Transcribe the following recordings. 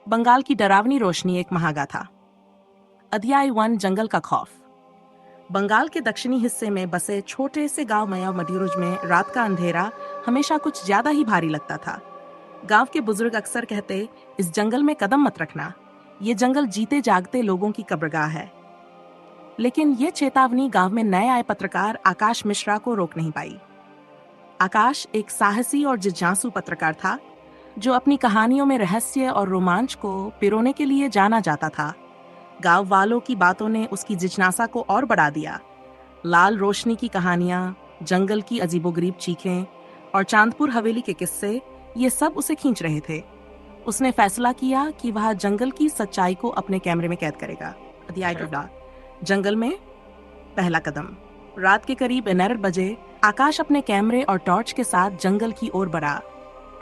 बंगाल की डरावनी रोशनी एक महागाथा। अध्याय 1 जंगल का खौफ। बंगाल के दक्षिणी हिस्से में बसे छोटे से गांव मया मड्यूरुज में रात का अंधेरा हमेशा कुछ ज्यादा ही भारी लगता था। गांव के बुजुर्ग अक्सर कहते, इस जंगल में कदम मत रखना, ये जंगल जीते जागते लोगों की कब्रगाह है। लेकिन ये चेतावनी गांव में नए आए पत्रकार आकाश मिश्रा को रोक नहीं पाई। आकाश एक साहसी और जिज्ञासु पत्रकार था, जो अपनी कहानियों में रहस्य और रोमांच को पिरोने के लिए जाना जाता था। गांव वालों की बातों ने उसकी जिज्ञासा को और बढ़ा दिया। लाल रोशनी की कहानियां, जंगल की अजीबोगरीब चीखें और चांदपुर हवेली के किस्से, ये सब उसे खींच रहे थे। उसने फैसला किया कि वह जंगल की सच्चाई को अपने कैमरे में कैद करेगा। अध्याय 2 जंगल में पहला कदम। रात के करीब 11 बजे आकाश अपने कैमरे और टॉर्च के साथ जंगल की ओर बढ़ा।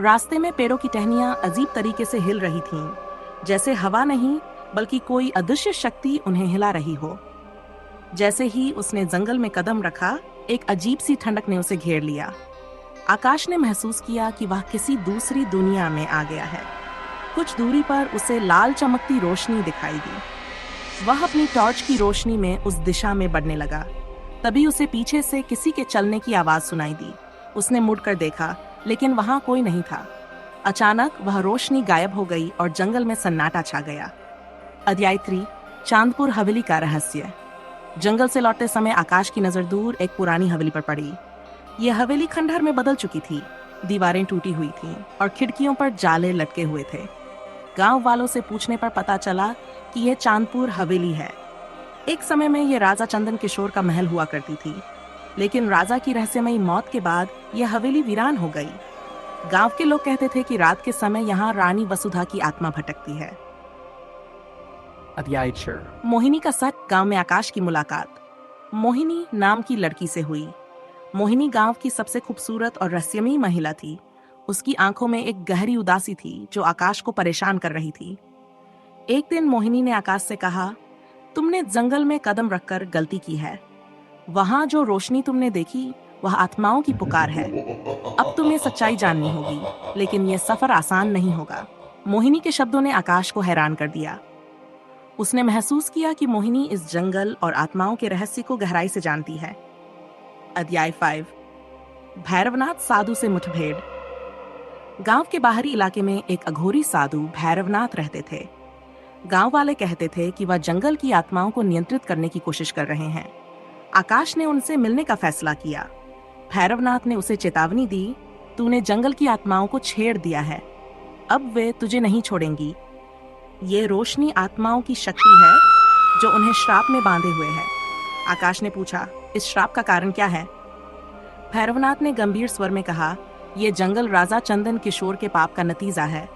रास्ते में पेड़ों की टहनियां अजीब तरीके से हिल रही थीं, जैसे हवा नहीं बल्कि कोई अदृश्य शक्ति उन्हें हिला रही हो। जैसे ही उसने जंगल में कदम रखा, एक अजीब सी ठंडक ने उसे घेर लिया। आकाश ने महसूस किया कि वह किसी दूसरी दुनिया में आ गया है। कुछ दूरी पर उसे लाल चमकती रोशनी दिखाई दी। वह अपनी टॉर्च की रोशनी में उस दिशा में बढ़ने लगा। तभी उसे पीछे से किसी के चलने की आवाज सुनाई दी। उसने मुड़कर देखा, लेकिन वहां कोई नहीं था। अचानक वह रोशनी गायब हो गई और जंगल में सन्नाटा छा गया। अध्याय 3 चांदपुर हवेली का रहस्य। जंगल से लौटते समय आकाश की नजर दूर एक पुरानी हवेली पर पड़ी। यह हवेली खंडहर में बदल चुकी थी। दीवारें टूटी हुई थीं और खिड़कियों पर जाले लटके हुए थे। गांव वालों से पूछने पर पता चला कि यह चांदपुर हवेली है। एक समय में यह राजा चंदन किशोर का महल हुआ करती थी, लेकिन राजा की रहस्यमयी मौत के बाद यह हवेली वीरान हो गई। गांव के लोग कहते थे कि रात के समय यहाँ रानी वसुधा की आत्मा भटकती है। अध्याय 6 मोहिनी का शक। गांव में आकाश की मुलाकात मोहिनी नाम की लड़की से हुई। मोहिनी गांव की सबसे खूबसूरत और रहस्यमयी महिला थी। उसकी आंखों में एक गहरी उदासी थी जो आकाश को परेशान कर रही थी। एक दिन मोहिनी ने आकाश से कहा, तुमने जंगल में कदम रखकर गलती की है। वहां जो रोशनी तुमने देखी वह आत्माओं की पुकार है। अब तुम्हें सच्चाई जाननी होगी, लेकिन यह सफर आसान नहीं होगा। मोहिनी के शब्दों ने आकाश को हैरान कर दिया। उसने महसूस किया कि मोहिनी इस जंगल और आत्माओं के रहस्य को गहराई से जानती है। अध्याय 5 भैरवनाथ साधु से मुठभेड़। गांव के बाहरी इलाके में एक अघोरी साधु भैरवनाथ रहते थे। गांव वाले कहते थे कि वह जंगल की आत्माओं को नियंत्रित करने की कोशिश कर रहे हैं। आकाश ने उनसे मिलने का फैसला किया। भैरवनाथ ने उसे चेतावनी दी, तूने जंगल की आत्माओं को छेड़ दिया है, अब वे तुझे नहीं छोड़ेंगी। ये रोशनी आत्माओं की शक्ति है जो उन्हें श्राप में बांधे हुए है। आकाश ने पूछा, इस श्राप का कारण क्या है? भैरवनाथ ने गंभीर स्वर में कहा, यह जंगल राजा चंदन किशोर के पाप का नतीजा है।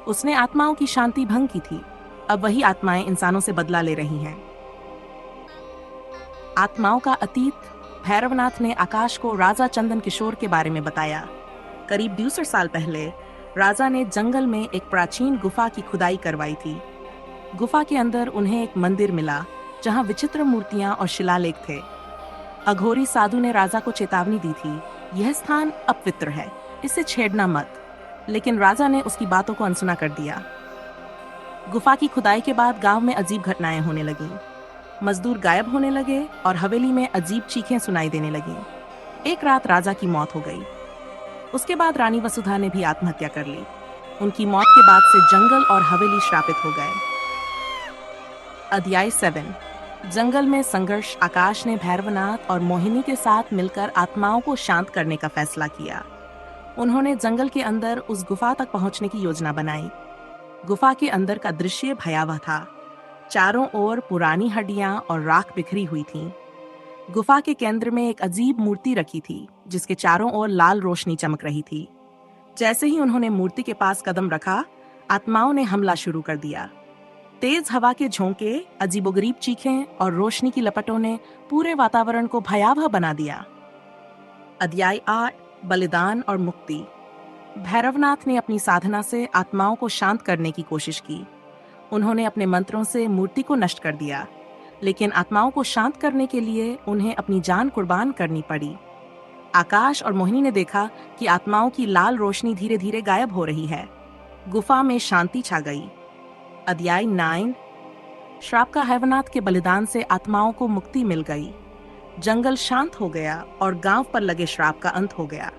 उसने आत्माओं की शांति भंग की थी। अब वही आत्माएं इंसानों से बदला ले रही हैं। आत्माओं का अतीत। भैरवनाथ ने आकाश को राजा चंदन किशोर के बारे में बताया। करीब 200 साल पहले राजा ने जंगल में एक प्राचीन गुफा की खुदाई करवाई थी। गुफा के अंदर उन्हें एक मंदिर मिला जहां विचित्र मूर्तियां और शिलालेख थे। अघोरी साधु ने राजा को चेतावनी दी थी, यह स्थान अपवित्र है, इसे छेड़ना मत। लेकिन राजा ने उसकी बातों को अनसुना कर दिया। गुफा की खुदाई के बाद गांव में अजीब घटनाएं होने लगीं। मजदूर गायब होने लगे और हवेली में अजीब चीखें सुनाई देने लगीं। एक रात राजा की मौत हो गई। उसके बाद रानी वसुधा ने भी आत्महत्या कर ली। उनकी मौत के बाद से जंगल और हवेली श्रापित हो गए। अध्याय 7 जंगल में संघर्ष। आकाश ने भैरवनाथ और मोहिनी के साथ मिलकर आत्माओं को शांत करने का फैसला किया। उन्होंने जंगल के अंदर उस गुफा तक पहुंचने की योजना बनाई। गुफा के अंदर का दृश्य भयावह था। चारों ओर पुरानी हड्डियां और राख बिखरी हुई थीं। गुफा के केंद्र में एक अजीब मूर्ति रखी थी, जिसके चारों ओर लाल रोशनी चमक रही थी। जैसे ही उन्होंने मूर्ति के पास कदम रखा, आत्माओं ने हमला शुरू कर दिया। तेज हवा के झोंके, अजीबोगरीब चीखें और रोशनी की लपटों ने पूरे वातावरण को भयावह बना दिया। अध्याय 8 बलिदान और मुक्ति। भैरवनाथ ने अपनी साधना से आत्माओं को शांत करने की कोशिश की। उन्होंने अपने मंत्रों से मूर्ति को नष्ट कर दिया, लेकिन आत्माओं को शांत करने के लिए उन्हें अपनी जान कुर्बान करनी पड़ी। आकाश और मोहिनी ने देखा कि आत्माओं की लाल रोशनी धीरे धीरे गायब हो रही है। गुफा में शांति छा गई। अध्याय 9। श्राप का हैवानात के बलिदान से आत्माओं को मुक्ति मिल गई। जंगल शांत हो गया और गांव पर लगे श्राप का अंत हो गया।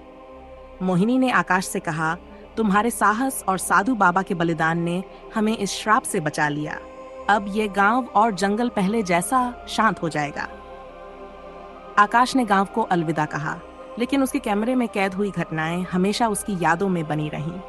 मोहिनी ने आकाश से कहा, तुम्हारे साहस और साधु बाबा के बलिदान ने हमें इस श्राप से बचा लिया। अब ये गांव और जंगल पहले जैसा शांत हो जाएगा। आकाश ने गांव को अलविदा कहा, लेकिन उसके कैमरे में कैद हुई घटनाएं हमेशा उसकी यादों में बनी रहीं।